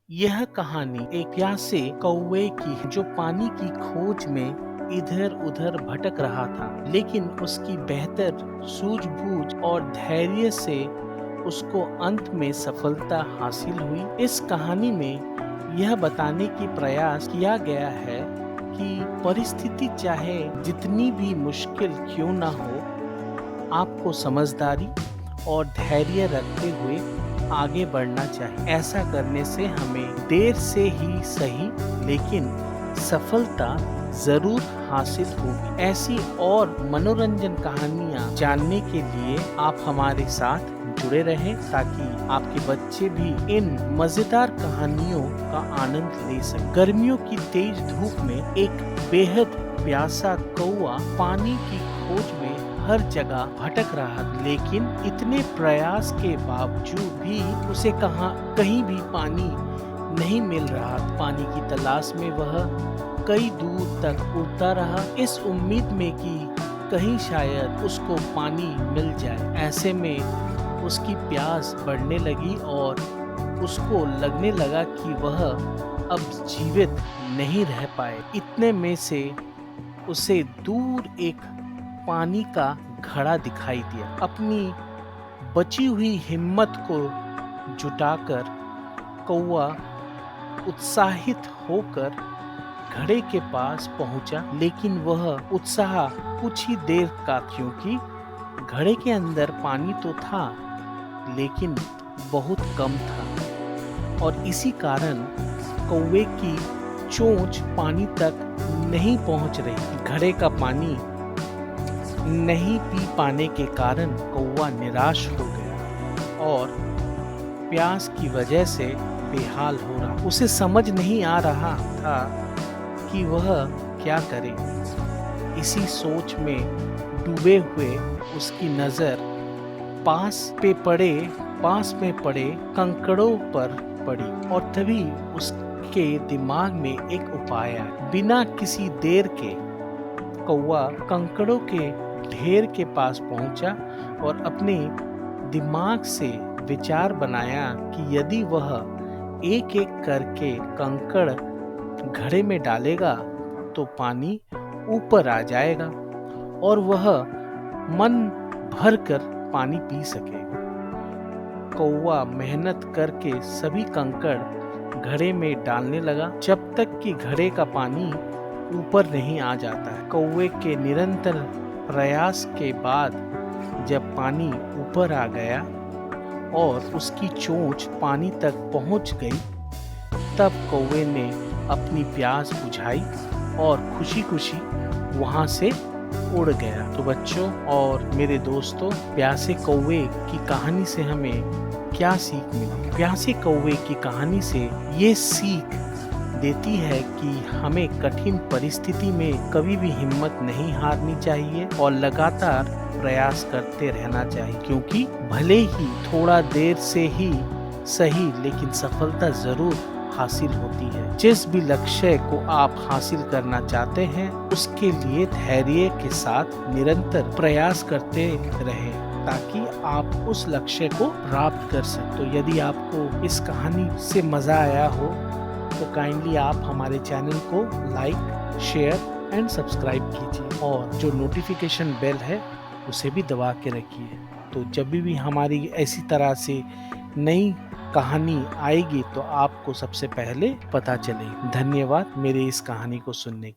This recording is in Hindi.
यह कहानी एक प्यासे कौवे की है, जो पानी की खोज में इधर उधर भटक रहा था, लेकिन उसकी बेहतर सूझबूझ और धैर्य से उसको अंत में सफलता हासिल हुई। इस कहानी में यह बताने की प्रयास किया गया है कि परिस्थिति चाहे जितनी भी मुश्किल क्यों ना हो, आपको समझदारी और धैर्य रखते हुए आगे बढ़ना चाहिए। ऐसा करने से हमें देर से ही सही, लेकिन सफलता जरूर हासिल होगी। ऐसी और मनोरंजन कहानियाँ जानने के लिए आप हमारे साथ जुड़े रहें, ताकि आपके बच्चे भी इन मजेदार कहानियों का आनंद ले सकें। गर्मियों की तेज धूप में एक बेहद प्यासा कौवा पानी की खोज में हर जगह भटक रहा, लेकिन इतने प्रयास के बावजूद भी उसे कहीं भी पानी नहीं मिल रहा। पानी की तलाश में वह कई दूर तक उड़ता रहा, इस उम्मीद में कि कहीं शायद उसको पानी मिल जाए। ऐसे में उसकी प्यास बढ़ने लगी और उसको लगने लगा कि वह अब जीवित नहीं रह पाए। इतने में से उसे दूर एक पानी का घड़ा दिखाई दिया। अपनी बची हुई हिम्मत को जुटाकर कौवा उत्साहित होकर घड़े के पास पहुंचा, लेकिन वह उत्साह कुछ ही देर का, क्योंकि घड़े के अंदर पानी तो था, लेकिन बहुत कम था और इसी कारण कौवे की चोंच पानी तक नहीं पहुंच रही। घड़े का पानी नहीं पी पाने के कारण कौवा निराश हो गया और प्यास की वजह से बेहाल हो रहा। उसे समझ नहीं आ रहा था कि वह क्या करे। इसी सोच में डूबे हुए उसकी नजर पास में पड़े कंकड़ों पर पड़ी और तभी उसके दिमाग में एक उपाय आया। बिना किसी देर के कौवा कंकड़ों के ढेर के पास पहुंचा और अपने दिमाग से विचार बनाया कि यदि वह एक एक करके कंकड़ घड़े में डालेगा तो पानी ऊपर आ जाएगा और वह मन भर कर पानी पी सकेगा। कौवा मेहनत करके सभी कंकड़ घड़े में डालने लगा, जब तक कि घड़े का पानी ऊपर नहीं आ जाता है। कौवे के निरंतर प्रयास के बाद जब पानी ऊपर आ गया और उसकी चोंच पानी तक पहुंच गई, तब कौवे ने अपनी प्यास बुझाई और खुशी खुशी वहां से उड़ गया। तो बच्चों और मेरे दोस्तों, प्यासे कौवे की कहानी से हमें क्या सीख मिली? प्यासे कौवे की कहानी से ये सीख देती है कि हमें कठिन परिस्थिति में कभी भी हिम्मत नहीं हारनी चाहिए और लगातार प्रयास करते रहना चाहिए, क्योंकि भले ही थोड़ा देर से ही सही, लेकिन सफलता जरूर हासिल होती है। जिस भी लक्ष्य को आप हासिल करना चाहते हैं, उसके लिए धैर्य के साथ निरंतर प्रयास करते रहें, ताकि आप उस लक्ष्य को प्राप्त कर सकें। तो यदि आपको इस कहानी से मजा आया हो तो काइंडली आप हमारे चैनल को लाइक, शेयर एंड सब्सक्राइब कीजिए और जो नोटिफिकेशन बेल है उसे भी दबा के रखिए, तो जब भी हमारी ऐसी तरह से नई कहानी आएगी तो आपको सबसे पहले पता चले। धन्यवाद मेरे इस कहानी को सुनने के लिए।